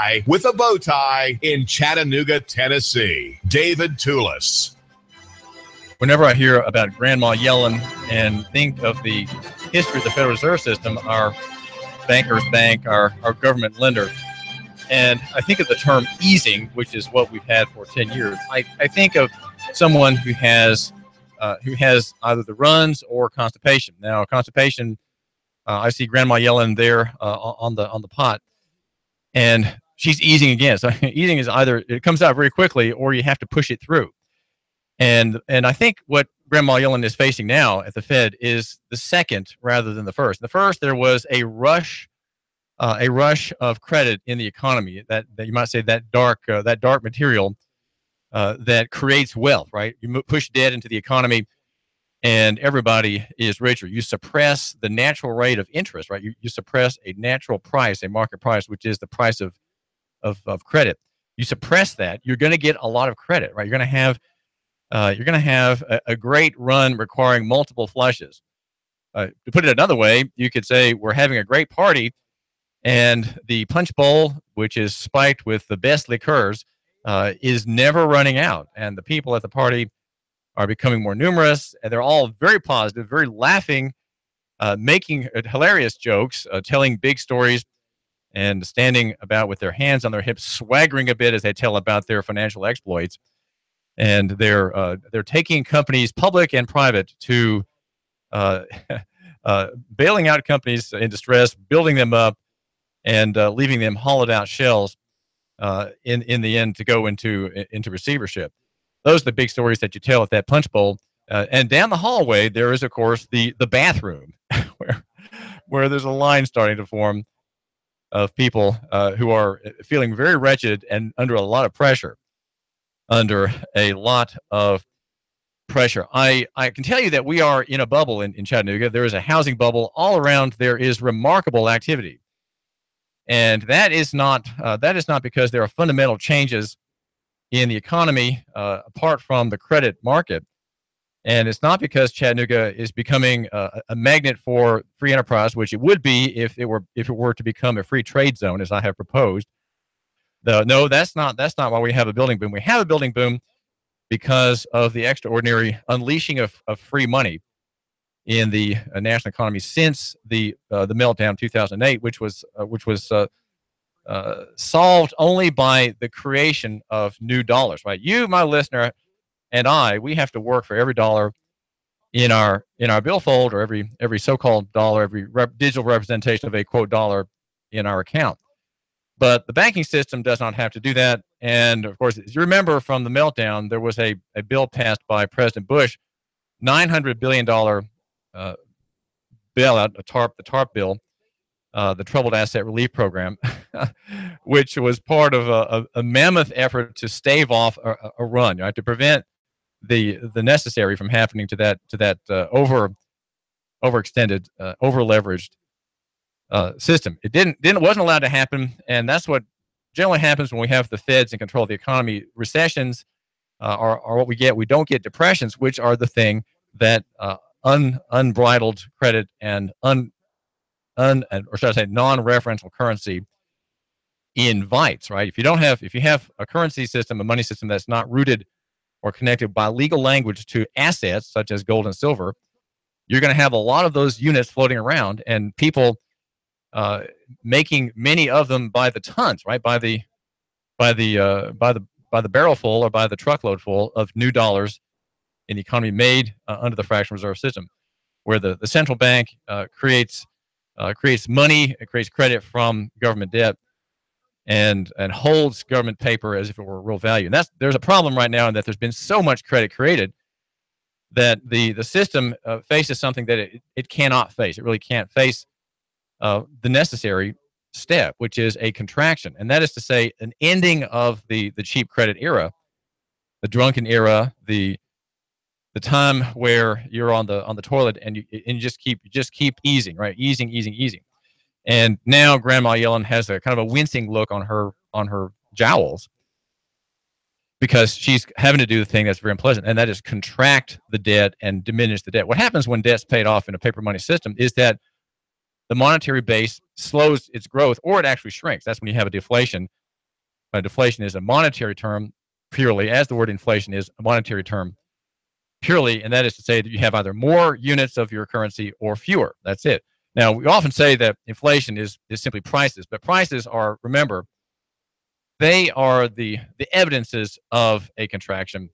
guy with a bow tie in Chattanooga, Tennessee, David Tulis. Whenever I hear about Grandma yelling and think of the history of the Federal Reserve System, our bankers bank, our government lender, and I think of the term easing, which is what we've had for 10 years. I think of someone who has either the runs or constipation. Now, constipation, I see Grandma yelling there on the pot, and she's easing again. So easing is either it comes out very quickly or you have to push it through. And I think what Grandma Yellen is facing now at the Fed is the second rather than the first. The first, there was a rush of credit in the economy that you might say that dark material that creates wealth, right? You push debt into the economy and everybody is richer. You suppress the natural rate of interest, right? You suppress a natural price, a market price, which is the price of credit. You suppress that, you're going to get a lot of credit, right? You're going to have a great run requiring multiple flushes. To put it another way, you could say we're having a great party, and the punch bowl, which is spiked with the best liqueurs, is never running out. And the people at the party are becoming more numerous, and they're all very positive, very laughing, making hilarious jokes, telling big stories, and standing about with their hands on their hips, swaggering a bit as they tell about their financial exploits. And they're taking companies, public and private, to bailing out companies in distress, building them up, and leaving them hollowed out shells in the end to go into receivership. Those are the big stories that you tell at that punch bowl. And down the hallway, there is, of course, the bathroom where there's a line starting to form of people who are feeling very wretched and under a lot of pressure. I can tell you that we are in a bubble in Chattanooga. There is a housing bubble all around. There is remarkable activity. And that is not because there are fundamental changes in the economy apart from the credit market. And it's not because Chattanooga is becoming a magnet for free enterprise, which it would be if it were to become a free trade zone, as I have proposed. No, that's not why we have a building boom. We have a building boom because of the extraordinary unleashing of free money in the national economy since the meltdown 2008, which was solved only by the creation of new dollars. Right, you, my listener, and we have to work for every dollar in our billfold, or every so-called dollar, every digital representation of a quote dollar in our account. But the banking system does not have to do that. And of course, as you remember from the meltdown, there was a bill passed by President Bush, $900 billion bailout, the TARP bill, the Troubled Asset Relief Program, which was part of a mammoth effort to stave off a run, right, to prevent the necessary from happening to that overextended, over-leveraged system. It wasn't allowed to happen, and that's what generally happens when we have the Feds in control of the economy. Recessions are what we get. We don't get depressions, which are the thing that unbridled credit and or should I say non-referential currency invites. Right? If you have a currency system, a money system that's not rooted or connected by legal language to assets such as gold and silver, you're going to have a lot of those units floating around, and people making many of them by the tons, right? By the barrel full or by the truckload full of new dollars in the economy made under the fractional reserve system, where the central bank creates money, it creates credit from government debt, and holds government paper as if it were real value. And there's a problem right now in that there's been so much credit created that the system faces something that it cannot face. It really can't face the necessary step, which is a contraction. And that is to say, an ending of the cheap credit era, the drunken era, the time where you're on the toilet and you just keep easing, right? Easing. And now Grandma Yellen has a kind of a wincing look on her jowls because she's having to do the thing that's very unpleasant, and that is contract the debt and diminish the debt. What happens when debt's paid off in a paper money system is that the monetary base slows its growth, or it actually shrinks. That's when you have a deflation. deflation is a monetary term purely, as the word inflation is a monetary term purely, and that is to say that you have either more units of your currency or fewer. That's it. Now, we often say that inflation is simply prices, but prices are, remember, they are the evidences of a contraction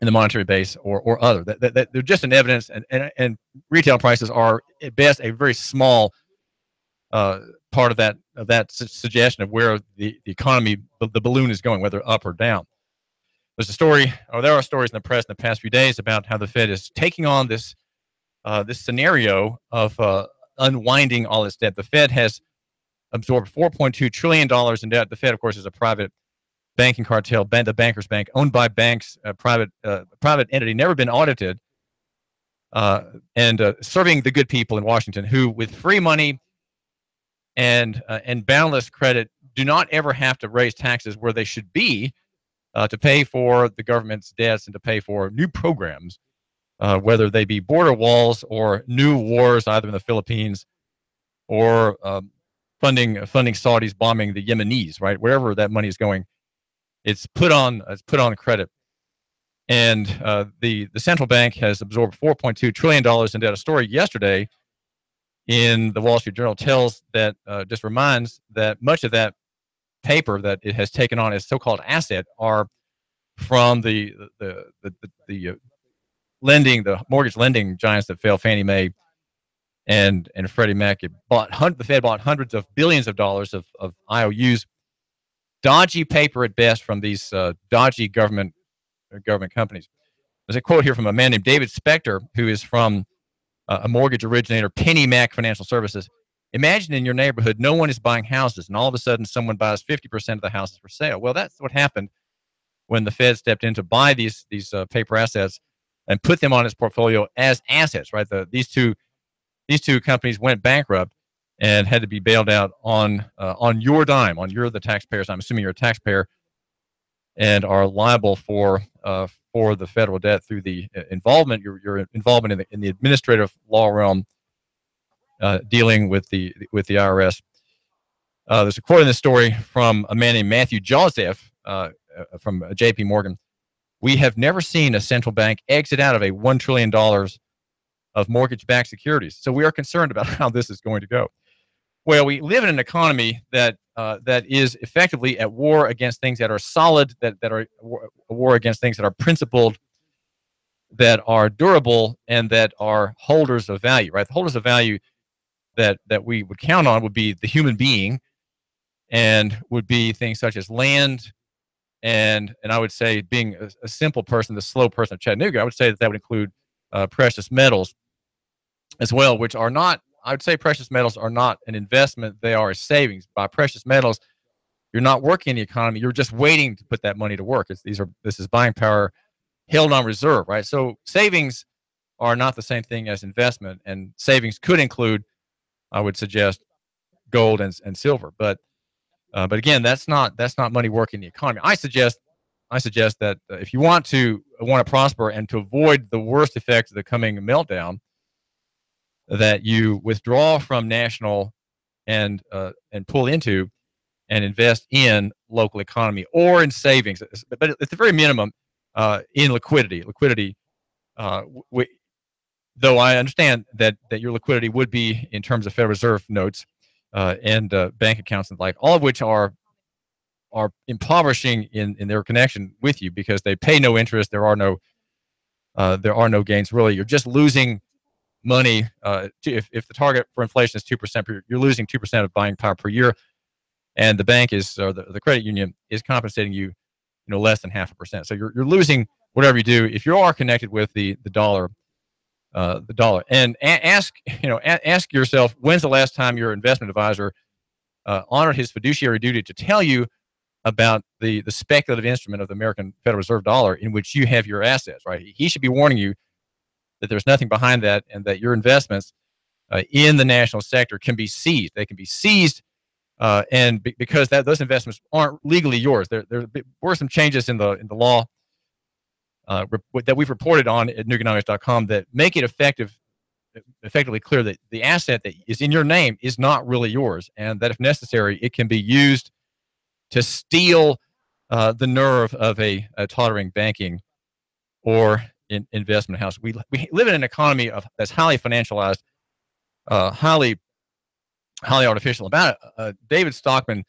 in the monetary base or other. That they're just an evidence, and retail prices are at best a very small part of that suggestion of where the economy, the balloon is going, whether up or down. There's a story, or there are stories in the press in the past few days about how the Fed is taking on this scenario of unwinding all its debt. The Fed has absorbed $4.2 trillion in debt. The Fed, of course, is a private banking cartel, the bankers' bank, owned by banks, private entity, never been audited, and serving the good people in Washington who, with free money and boundless credit, do not ever have to raise taxes where they should be to pay for the government's debts and to pay for new programs, whether they be border walls or new wars, either in the Philippines or funding Saudis bombing the Yemenis, right? Wherever that money is going, it's put on credit. And the central bank has absorbed $4.2 trillion in debt. A story yesterday in the Wall Street Journal tells that, just reminds that much of that paper that it has taken on as so-called asset are from the mortgage lending giants that failed, Fannie Mae and Freddie Mac. The Fed bought hundreds of billions of dollars of IOUs, dodgy paper at best from these dodgy government companies. There's a quote here from a man named David Spector, who is from a mortgage originator, Penny Mac Financial Services. Imagine in your neighborhood, no one is buying houses, and all of a sudden someone buys 50% of the houses for sale. Well, that's what happened when the Fed stepped in to buy these paper assets and put them on its portfolio as assets, right? These two companies went bankrupt and had to be bailed out on your dime, the taxpayers. I'm assuming you're a taxpayer, and are liable for the federal debt through the involvement, your involvement in the administrative law realm, dealing with the IRS. There's a quote in this story from a man named Matthew Joseph from J.P. Morgan. We have never seen a central bank exit out of a $1 trillion of mortgage-backed securities. So we are concerned about how this is going to go. Well, we live in an economy that is effectively at war against things that are solid, that are a war against things that are principled, that are durable, and that are holders of value, right? The holders of value that we would count on would be the human being, and would be things such as land, and I would say, being a simple person, the slow person of Chattanooga, I would say that would include precious metals as well, which are not, I would say precious metals are not an investment, they are a savings. By precious metals, you're not working in the economy, you're just waiting to put that money to work. This is buying power held on reserve, right? So savings are not the same thing as investment, and savings could include, I would suggest, gold and silver. But again, that's not money working in the economy. I suggest that if you want to prosper and to avoid the worst effects of the coming meltdown, that you withdraw from national and pull into and invest in local economy or in savings, but at the very minimum, in liquidity. Though I understand that your liquidity would be in terms of Federal Reserve notes and bank accounts and the like, all of which are impoverishing in their connection with you, because they pay no interest. There are no gains, really. You're just losing money. If the target for inflation is 2% per year, you're losing 2% of buying power per year, and the bank or the credit union is compensating you, less than 0.5%. So you're losing whatever you do if you are connected with the dollar. And ask yourself, when's the last time your investment advisor honored his fiduciary duty to tell you about the speculative instrument of the American Federal Reserve dollar in which you have your assets, right? He should be warning you that there's nothing behind that, and that your investments in the national sector can be seized. They can be seized, because those investments aren't legally yours. There were some changes in the law that we've reported on at Nooganomics.com that make it effectively clear that the asset that is in your name is not really yours, and that if necessary, it can be used to steal the nerve of a tottering banking or investment house. We live in an economy that's highly financialized, highly artificial. About David Stockman,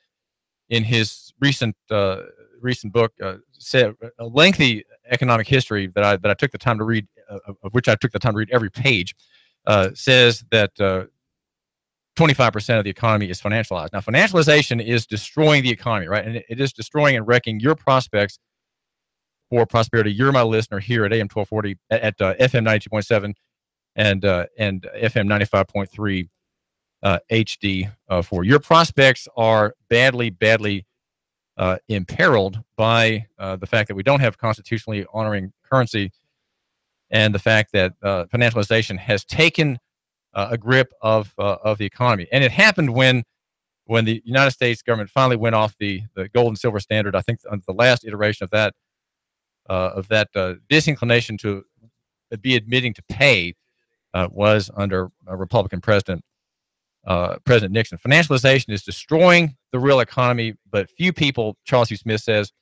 in his recent book, said a lengthy economic history that I took the time to read, of which I took the time to read every page, says that 25% of the economy is financialized. Now, financialization is destroying the economy, right? And it is destroying and wrecking your prospects for prosperity. You're my listener here at AM 1240 at FM 92.7 and FM 95.3 HD. For your prospects are badly imperiled by the fact that we don't have constitutionally honoring currency, and the fact that financialization has taken a grip of the economy. And it happened when the United States government finally went off the gold and silver standard. I think the last iteration of that disinclination to be admitting to pay was under a Republican President Nixon. Financialization is destroying the real economy, but few people, Charles C. Smith says,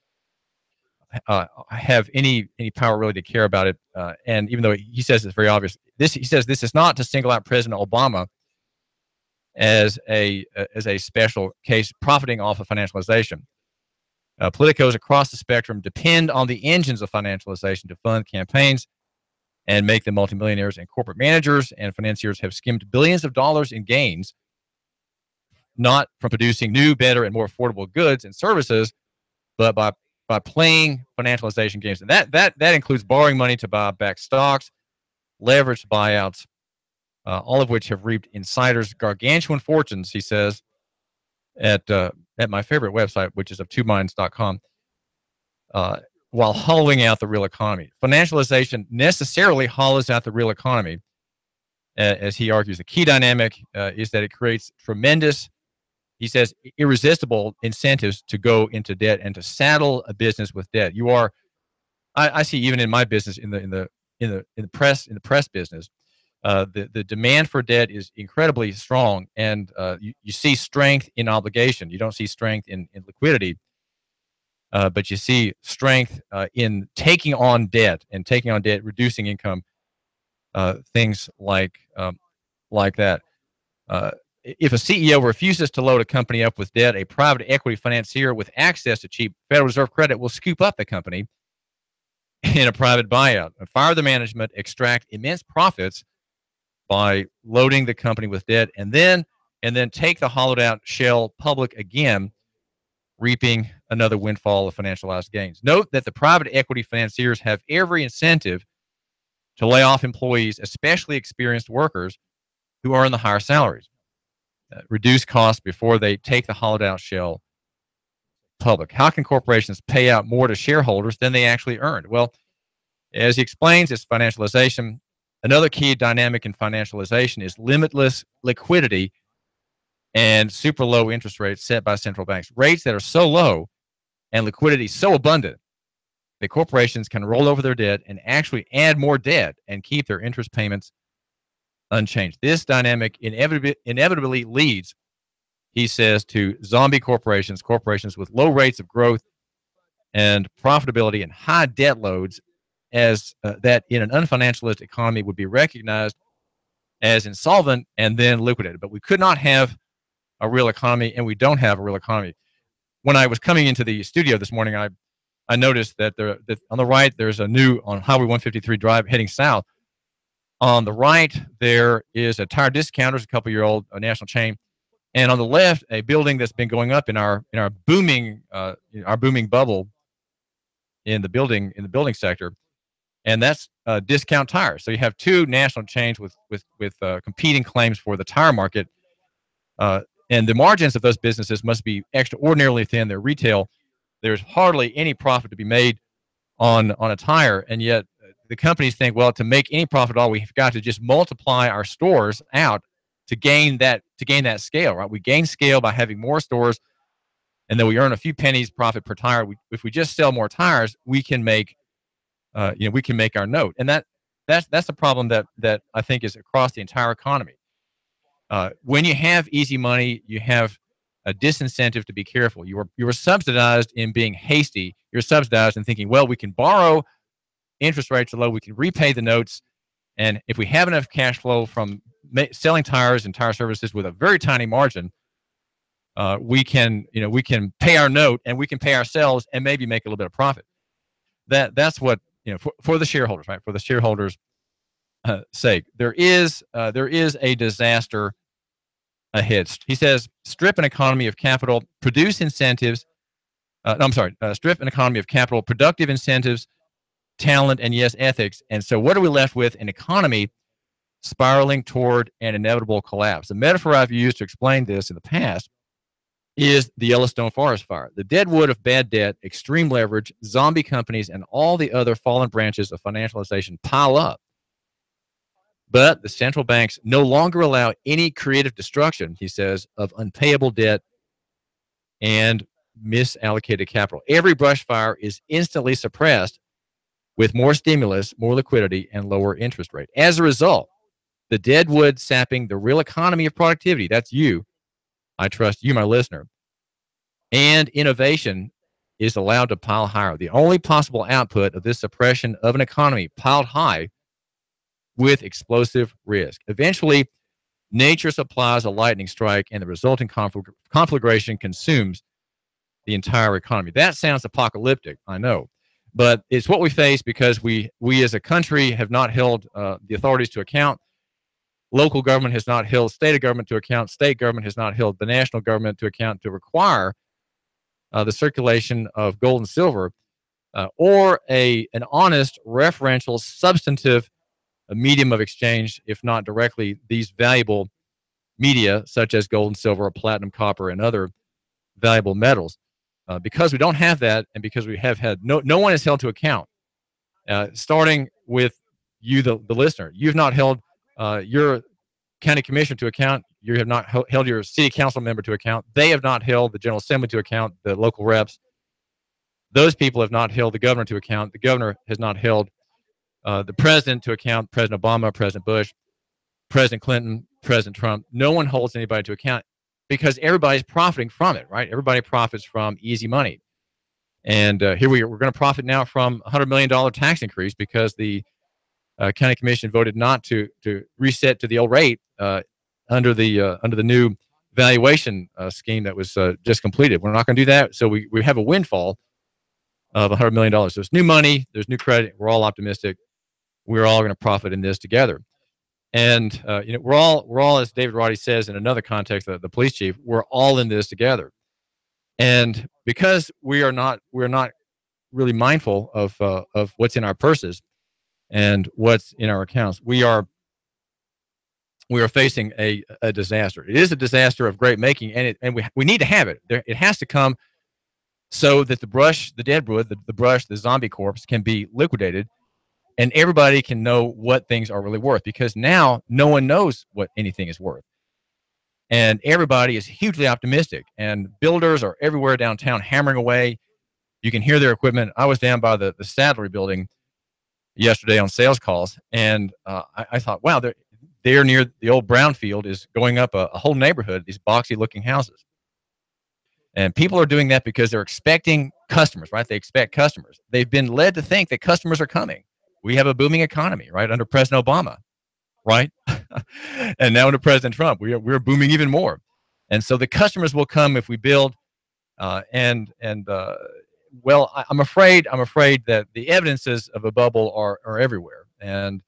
have any power really to care about it. And even though he says it's very obvious, he says this is not to single out President Obama as a special case profiting off of financialization. Politicos across the spectrum depend on the engines of financialization to fund campaigns and make them multimillionaires, and corporate managers and financiers have skimmed billions of dollars in gains, not from producing new, better, and more affordable goods and services, but by playing financialization games. And that includes borrowing money to buy back stocks, leveraged buyouts, all of which have reaped insiders gargantuan fortunes, he says, at my favorite website, which is of twominds.com, while hollowing out the real economy. Financialization necessarily hollows out the real economy. As he argues, the key dynamic is that it creates tremendous, he says, irresistible incentives to go into debt and to saddle a business with debt. You are, I see even in my business, in the press business, the demand for debt is incredibly strong, and you see strength in obligation. You don't see strength in liquidity, but you see strength in taking on debt, reducing income, things like that. If a CEO refuses to load a company up with debt, a private equity financier with access to cheap Federal Reserve credit will scoop up the company in a private buyout, fire the management, extract immense profits by loading the company with debt, and then take the hollowed out shell public again, reaping another windfall of financialized gains. Note that the private equity financiers have every incentive to lay off employees, especially experienced workers who earn the higher salaries, reduce costs before they take the hollowed out shell public. How can corporations pay out more to shareholders than they actually earned? Well, as he explains, it's financialization. Another key dynamic in financialization is limitless liquidity and super low interest rates set by central banks. Rates that are so low and liquidity so abundant that corporations can roll over their debt and actually add more debt and keep their interest payments unchanged. This dynamic inevitably leads, he says, to zombie corporations with low rates of growth and profitability and high debt loads, as that in an unfinancialized economy would be recognized as insolvent and then liquidated. But we could not have a real economy, and we don't have a real economy. When I was coming into the studio this morning, I noticed that on the right, there's a new, on Highway 153 Drive heading south. On the right, there is a tire discounters, a couple-year-old national chain, and on the left, a building that's been going up in our booming bubble in the building sector, and that's Discount Tires. So you have two national chains with competing claims for the tire market, and the margins of those businesses must be extraordinarily thin. They're retail. There's hardly any profit to be made on a tire, and yet the companies think, well, to make any profit at all, we've got to just multiply our stores out to gain that scale, right? We gain scale by having more stores, and then we earn a few pennies profit per tire. If we just sell more tires, we can make our note, and that's a problem that I think is across the entire economy. When you have easy money, you have a disincentive to be careful. You were subsidized in being hasty. You're subsidized in thinking, well, we can borrow, interest rates are low, we can repay the notes, and if we have enough cash flow from selling tires and tire services with a very tiny margin, we can pay our note and we can pay ourselves and maybe make a little bit of profit. That's what, for the shareholders, right? For the shareholders' sake, there is a disaster ahead. He says, strip an economy of capital, produce incentives. Strip an economy of capital, productive incentives, talent, and yes, ethics. And so what are we left with? An economy spiraling toward an inevitable collapse. The metaphor I've used to explain this in the past is the Yellowstone forest fire. The deadwood of bad debt, extreme leverage, zombie companies, and all the other fallen branches of financialization pile up. But the central banks no longer allow any creative destruction, he says, of unpayable debt and misallocated capital. Every brush fire is instantly suppressed with more stimulus, more liquidity, and lower interest rate. As a result, the deadwood sapping the real economy of productivity, that's you, I trust you, my listener, and innovation is allowed to pile higher. The only possible output of this suppression of an economy piled high with explosive risk. Eventually, nature supplies a lightning strike, and the resulting conflagration consumes the entire economy. That sounds apocalyptic, I know, but it's what we face because we as a country have not held the authorities to account. Local government has not held state government to account. State government has not held the national government to account to require the circulation of gold and silver or an honest, referential, substantive medium of exchange, if not directly these valuable media such as gold and silver, platinum, copper, and other valuable metals. Because we don't have that, and because we have had no one is held to account, starting with you, the listener. You've not held your county commissioner to account. You have not held your city council member to account. They have not held the General Assembly to account, the local reps. Those people have not held the governor to account. The governor has not held the president to account, President Obama, President Bush, President Clinton, President Trump. No one holds anybody to account because everybody's profiting from it, right? Everybody profits from easy money. And here we're going to profit now from a $100 million tax increase because the county commission voted not to reset to the old rate under the new valuation scheme that was just completed. We're not going to do that. So we have a windfall of $100 million. So it's new money. There's new credit. We're all optimistic. We're all going to profit in this together. And we're all, as David Roddy says in another context, the police chief, we're all in this together. And because we're not really mindful of what's in our purses and what's in our accounts, we are facing a disaster. It is a disaster of great making, and we need to have it. It has to come so that the deadwood, the brush, the zombie corpse can be liquidated, and everybody can know what things are really worth, because now no one knows what anything is worth. And everybody is hugely optimistic, and builders are everywhere downtown hammering away. You can hear their equipment. I was down by the Saddlery building yesterday on sales calls, and I thought, wow, they're near the old brownfield is going up a whole neighborhood, these boxy looking houses. And people are doing that because they're expecting customers, right? They expect customers. They've been led to think that customers are coming. We have a booming economy, right, under President Obama, right? And now under President Trump, we're booming even more. And so the customers will come if we build. Well, I'm afraid that the evidences of a bubble are everywhere. And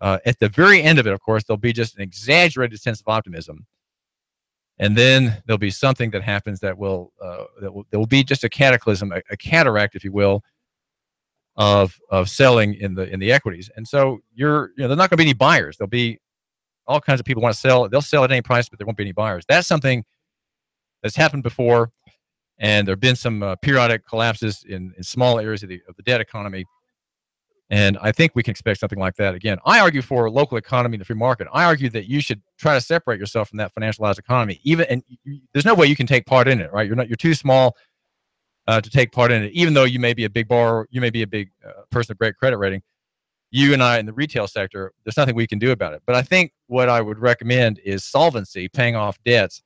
at the very end of it, of course, there'll be just an exaggerated sense of optimism. And then there'll be something that happens that will be just a cataclysm, a cataract, if you will, of selling in the equities. And so there's not going to be any buyers. There'll be all kinds of people want to sell. They'll sell at any price, but there won't be any buyers. That's something that's happened before, and there have been some periodic collapses in small areas of the debt economy. And I think we can expect something like that again. I argue for a local economy and the free market. I argue that you should try to separate yourself from that financialized economy. There's no way you can take part in it, right? You're too small to take part in it. Even though you may be a big borrower, you may be a big person of great credit rating. You and I in the retail sector, there's nothing we can do about it. But I think what I would recommend is solvency, paying off debts,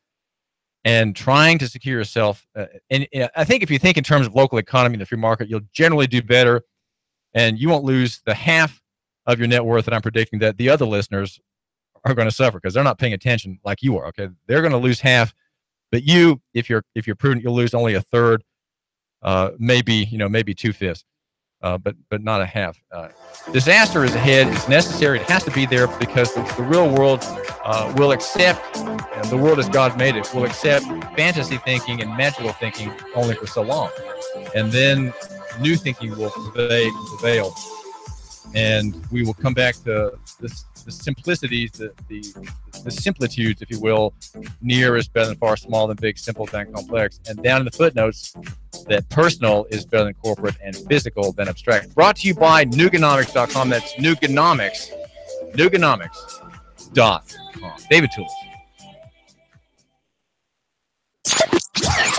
and trying to secure yourself. And I think if you think in terms of local economy and the free market, you'll generally do better, and you won't lose the half of your net worth that I'm predicting that the other listeners are going to suffer, because they're not paying attention like you are. Okay, they're going to lose half, but you, if you're prudent, you'll lose only a third, maybe 2/5, but not a half. Disaster is ahead. It's necessary. It has to be there, because the real world will accept, and the world as God made it, will accept fantasy thinking and magical thinking only for so long, and then new thinking will prevail, and we will come back to the simplicities, the simplitudes, if you will. Near is better than far, small than big, simple than complex, and down in the footnotes that personal is better than corporate and physical than abstract. Brought to you by Nooganomics.com. That's Nooganomics. Nooganomics.com. David Tulis.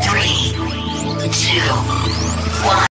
3, 2, 1.